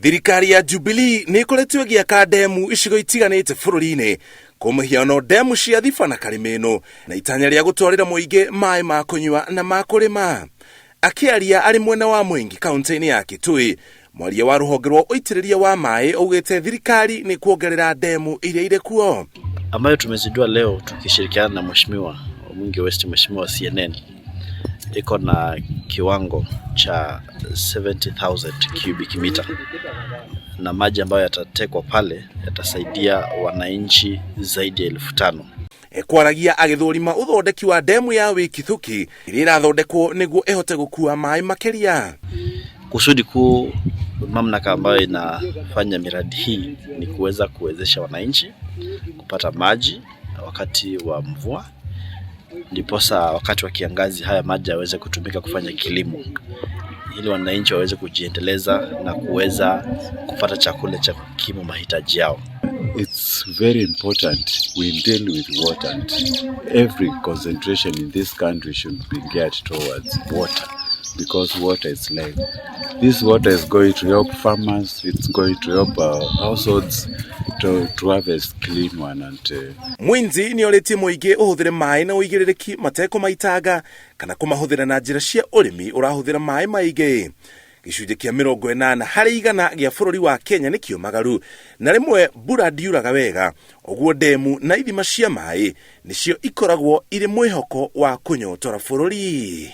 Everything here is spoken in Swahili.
Thirikari ya Jubilee nĩ ĩkoretwo ĩgĩaka ndemu icigo itiganĩte bũrũri-inĩ, kwa mũhiano ndemu cia Thiba na Karimeno, na itanya rĩa gũtwarĩra mũingĩ maaĩ ma kũnyua na ma kũrĩma. Akĩaria arĩ mwena wa Mwingi kaunti-inĩ ya Kitui, mwaria wa rũhonge rwa ũitĩrĩria wa maaĩ augĩte thirikari nĩ kuongerera ndemu iria irĩ kuo, ambayo tumezindua leo tukishirikiana na mheshimiwa Mwingi West, mheshimiwa CNN, iko na kiwango cha 70,000 cubic meter, na maji ambayo yatatekwa pale yatasaidia wananchi zaidi ya 5,000. Kwaragia agĩthũrima ũthondeki wa ndemu ya Wikithuki iria irathondekwo nĩguo ĩhote gũkua maaĩ makĩria. Kusudi kuu mamlaka ambayo inafanya miradi hii ni kuweza kuwezesha wananchi kupata maji wakati wa mvua, ndiposa wakati wa kiangazi haya maji yaweze kutumika kufanya kilimo, ili wananchi waweze kujiendeleza na kuweza kupata chakula cha kukimu mahitaji yao. It's very important we deal with water, and every concentration in this country should be geared towards water, because water is life. This water is going to help farmers, it's going to help households to harvest clean one. And Mwinzi nĩ orĩtie mũingĩ ũhũthĩre maaĩ na ũigĩrĩrĩki matekũmaitanga kana kũmahũthĩra na njĩra cia ũrĩmi ũrahũthĩra maaĩ maingĩ. Gĩcunjĩ kĩa 80% harĩ igana gĩa bũrũri wa Kenya nĩ kĩũmagaru, na rĩmwe mbura ndiuraga wega, ũguo ndemu na ithima cia maaĩ nĩcio ikoragwo irĩ mwĩhoko wa kũnyotora bũrũri.